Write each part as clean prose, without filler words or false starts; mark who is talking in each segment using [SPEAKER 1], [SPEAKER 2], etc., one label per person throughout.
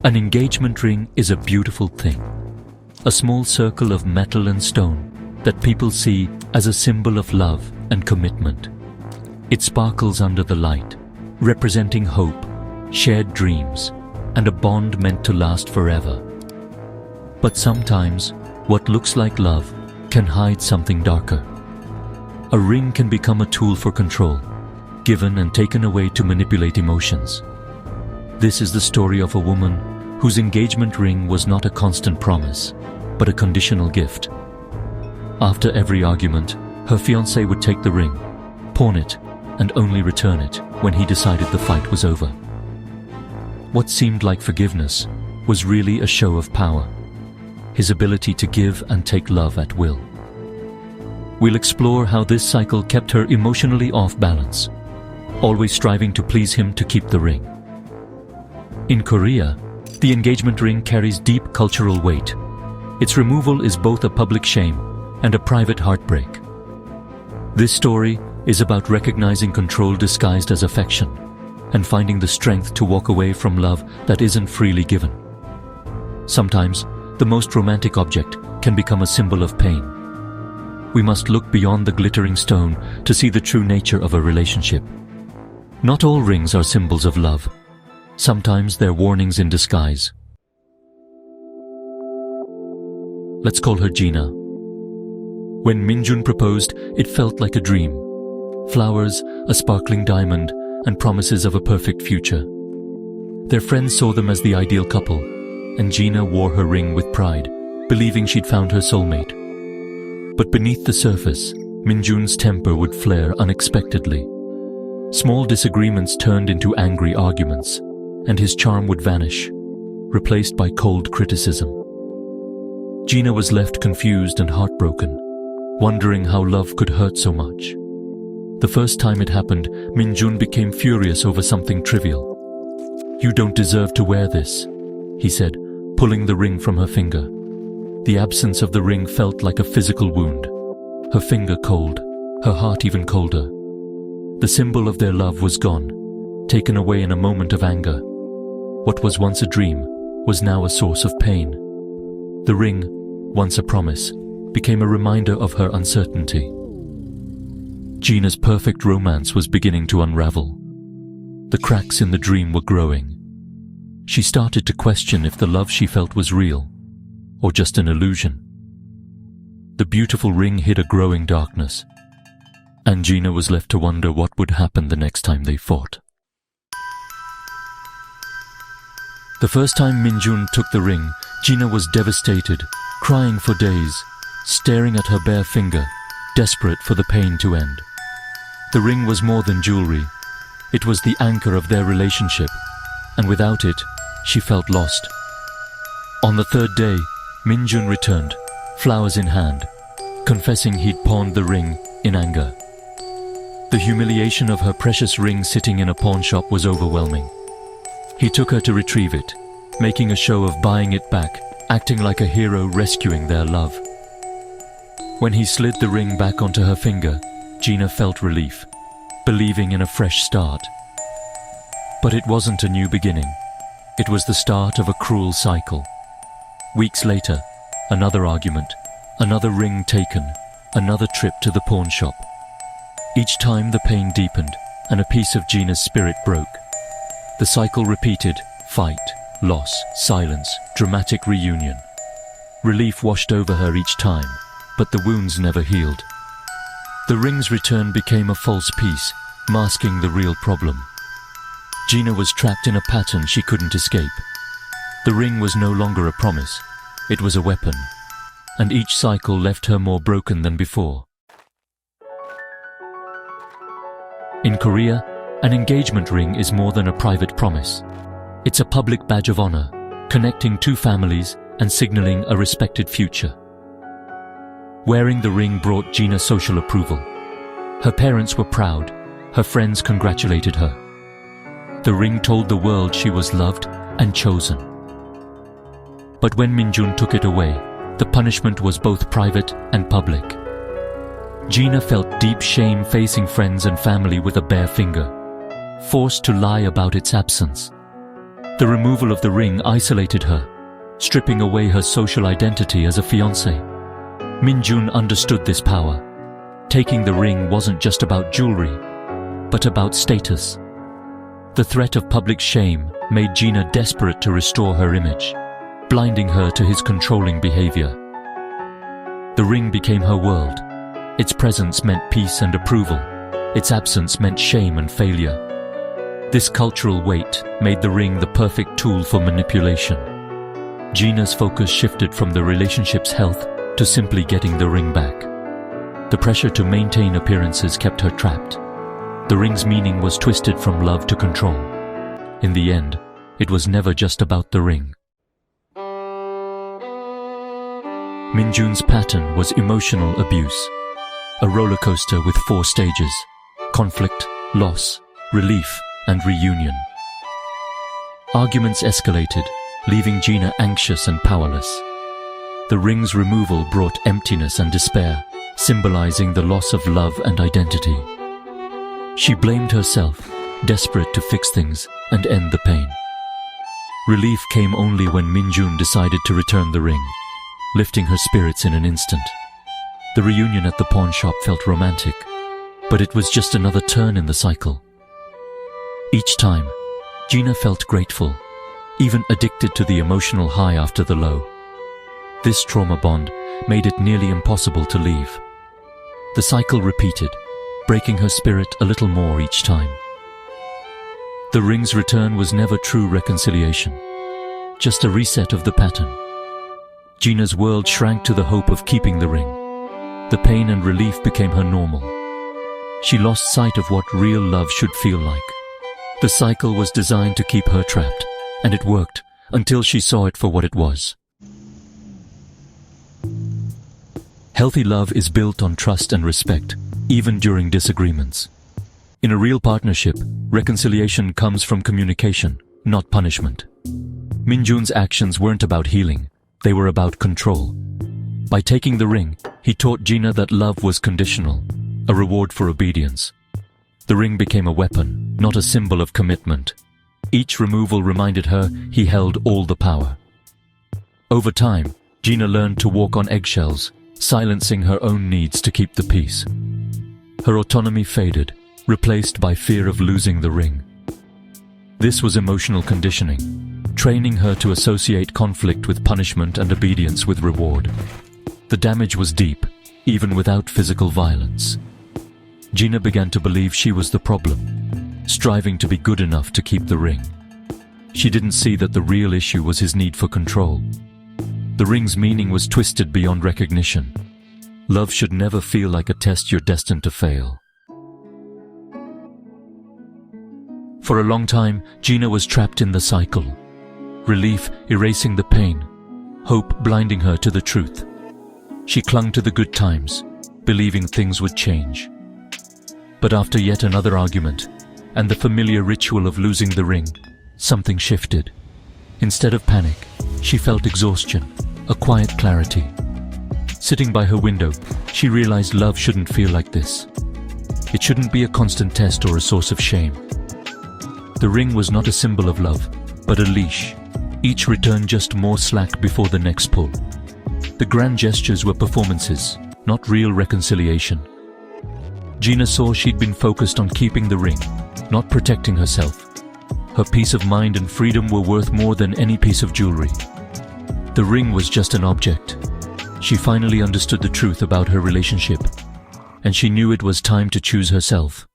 [SPEAKER 1] An engagement ring is a beautiful thing. A small circle of metal and stone that people see as a symbol of love and commitment. It sparkles under the light, representing hope, shared dreams, and a bond meant to last forever. But sometimes, what looks like love can hide something darker. A ring can become a tool for control, given and taken away to manipulate emotions. This is the story of a woman whose engagement ring was not a constant promise, but a conditional gift. After every argument, her fiancé would take the ring, pawn it, and only return it when he decided the fight was over. What seemed like forgiveness was really a show of power, his ability to give and take love at will. We'll explore how this cycle kept her emotionally off balance, always striving to please him to keep the ring. In Korea, the engagement ring carries deep cultural weight. Its removal is both a public shame and a private heartbreak. This story is about recognizing control disguised as affection and finding the strength to walk away from love that isn't freely given. Sometimes, the most romantic object can become a symbol of pain. We must look beyond the glittering stone to see the true nature of a relationship. Not all rings are symbols of love. Sometimes they're warnings in disguise. Let's call her Gina. When Minjun proposed, it felt like a dream. Flowers, a sparkling diamond, and promises of a perfect future. Their friends saw them as the ideal couple, and Gina wore her ring with pride, believing she'd found her soulmate. But beneath the surface, Minjun's temper would flare unexpectedly. Small disagreements turned into angry arguments, and his charm would vanish, replaced by cold criticism. Gina was left confused and heartbroken, wondering how love could hurt so much. The first time it happened, Minjun became furious over something trivial. "You don't deserve to wear this," he said, pulling the ring from her finger. The absence of the ring felt like a physical wound, her finger cold, her heart even colder. The symbol of their love was gone, taken away in a moment of anger. What was once a dream was now a source of pain. The ring, once a promise, became a reminder of her uncertainty. Gina's perfect romance was beginning to unravel. The cracks in the dream were growing. She started to question if the love she felt was real, or just an illusion. The beautiful ring hid a growing darkness, and Gina was left to wonder what would happen the next time they fought. The first time Minjun took the ring, Gina was devastated, crying for days, staring at her bare finger, desperate for the pain to end. The ring was more than jewelry. It was the anchor of their relationship, and without it, she felt lost. On the third day, Minjun returned, flowers in hand, confessing he'd pawned the ring in anger. The humiliation of her precious ring sitting in a pawn shop was overwhelming. He took her to retrieve it, making a show of buying it back, acting like a hero rescuing their love. When he slid the ring back onto her finger, Gina felt relief, believing in a fresh start. But it wasn't a new beginning. It was the start of a cruel cycle. Weeks later, another argument, another ring taken, another trip to the pawn shop. Each time the pain deepened and a piece of Gina's spirit broke. The cycle repeated: fight, loss, silence, dramatic reunion. Relief washed over her each time, but the wounds never healed. The ring's return became a false peace, masking the real problem. Gina was trapped in a pattern she couldn't escape. The ring was no longer a promise, it was a weapon, and each cycle left her more broken than before. In Korea, an engagement ring is more than a private promise. It's a public badge of honor, connecting two families and signaling a respected future. Wearing the ring brought Gina social approval. Her parents were proud, her friends congratulated her. The ring told the world she was loved and chosen. But when Minjun took it away, the punishment was both private and public. Gina felt deep shame facing friends and family with a bare finger, forced to lie about its absence. The removal of the ring isolated her, stripping away her social identity as a fiancé. Minjun understood this power. Taking the ring wasn't just about jewelry, but about status. The threat of public shame made Gina desperate to restore her image, blinding her to his controlling behavior. The ring became her world. Its presence meant peace and approval. Its absence meant shame and failure. This cultural weight made the ring the perfect tool for manipulation. Gina's focus shifted from the relationship's health to simply getting the ring back. The pressure to maintain appearances kept her trapped. The ring's meaning was twisted from love to control. In the end, it was never just about the ring. Minjun's pattern was emotional abuse, a roller coaster with 4 stages: conflict, loss, relief, and reunion. Arguments escalated, leaving Gina anxious and powerless. The ring's removal brought emptiness and despair, symbolizing the loss of love and identity. She blamed herself, desperate to fix things and end the pain. Relief came only when Minjun decided to return the ring, lifting her spirits in an instant. The reunion at the pawn shop felt romantic, but it was just another turn in the cycle. Each time, Gina felt grateful, even addicted to the emotional high after the low. This trauma bond made it nearly impossible to leave. The cycle repeated, breaking her spirit a little more each time. The ring's return was never true reconciliation, just a reset of the pattern. Gina's world shrank to the hope of keeping the ring. The pain and relief became her normal. She lost sight of what real love should feel like. The cycle was designed to keep her trapped, and it worked until she saw it for what it was. Healthy love is built on trust and respect, even during disagreements. In a real partnership, reconciliation comes from communication, not punishment. Minjun's actions weren't about healing, they were about control. By taking the ring, he taught Gina that love was conditional, a reward for obedience. The ring became a weapon, not a symbol of commitment. Each removal reminded her he held all the power. Over time, Gina learned to walk on eggshells, silencing her own needs to keep the peace. Her autonomy faded, replaced by fear of losing the ring. This was emotional conditioning, training her to associate conflict with punishment and obedience with reward. The damage was deep, even without physical violence. Gina began to believe she was the problem, striving to be good enough to keep the ring. She didn't see that the real issue was his need for control. The ring's meaning was twisted beyond recognition. Love should never feel like a test you're destined to fail. For a long time, Gina was trapped in the cycle. Relief erasing the pain, hope blinding her to the truth. She clung to the good times, believing things would change. But after yet another argument, and the familiar ritual of losing the ring, something shifted. Instead of panic, she felt exhaustion, a quiet clarity. Sitting by her window, she realized love shouldn't feel like this. It shouldn't be a constant test or a source of shame. The ring was not a symbol of love, but a leash. Each return just more slack before the next pull. The grand gestures were performances, not real reconciliation. Gina saw she'd been focused on keeping the ring, not protecting herself. Her peace of mind and freedom were worth more than any piece of jewelry. The ring was just an object. She finally understood the truth about her relationship, and she knew it was time to choose herself.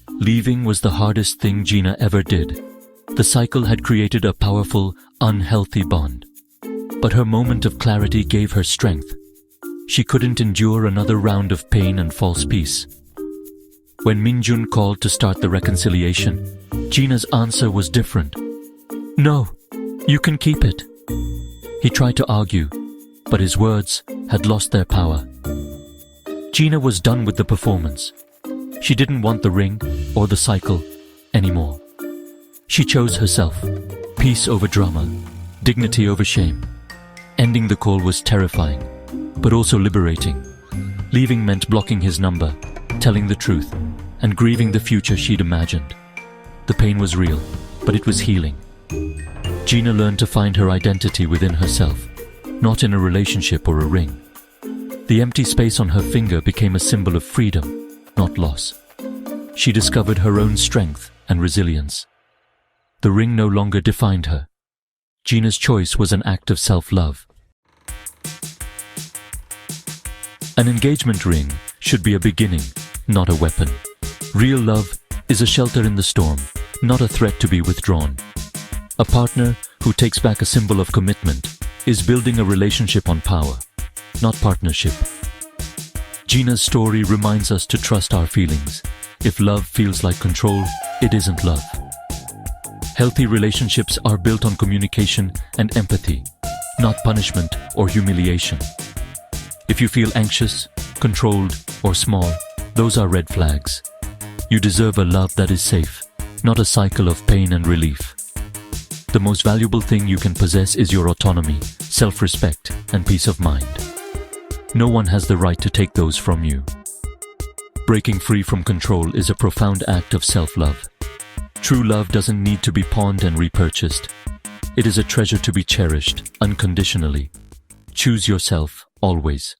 [SPEAKER 1] Leaving was the hardest thing Gina ever did. The cycle had created a powerful, unhealthy bond. But her moment of clarity gave her strength. She couldn't endure another round of pain and false peace. When Minjun called to start the reconciliation, Gina's answer was different. "No, you can keep it." He tried to argue, but his words had lost their power. Gina was done with the performance. She didn't want the ring or the cycle anymore. She chose herself, peace over drama, dignity over shame. Ending the call was terrifying, but also liberating. Leaving meant blocking his number, telling the truth, and grieving the future she'd imagined. The pain was real, but it was healing. Gina learned to find her identity within herself, not in a relationship or a ring. The empty space on her finger became a symbol of freedom, not loss. She discovered her own strength and resilience. The ring no longer defined her. Gina's choice was an act of self-love. An engagement ring should be a beginning, not a weapon. Real love is a shelter in the storm, not a threat to be withdrawn. A partner who takes back a symbol of commitment is building a relationship on power, not partnership. Gina's story reminds us to trust our feelings. If love feels like control, it isn't love. Healthy relationships are built on communication and empathy, not punishment or humiliation. If you feel anxious, controlled, or small, those are red flags. You deserve a love that is safe, not a cycle of pain and relief. The most valuable thing you can possess is your autonomy, self-respect, and peace of mind. No one has the right to take those from you. Breaking free from control is a profound act of self-love. True love doesn't need to be pawned and repurchased. It is a treasure to be cherished unconditionally. Choose yourself always.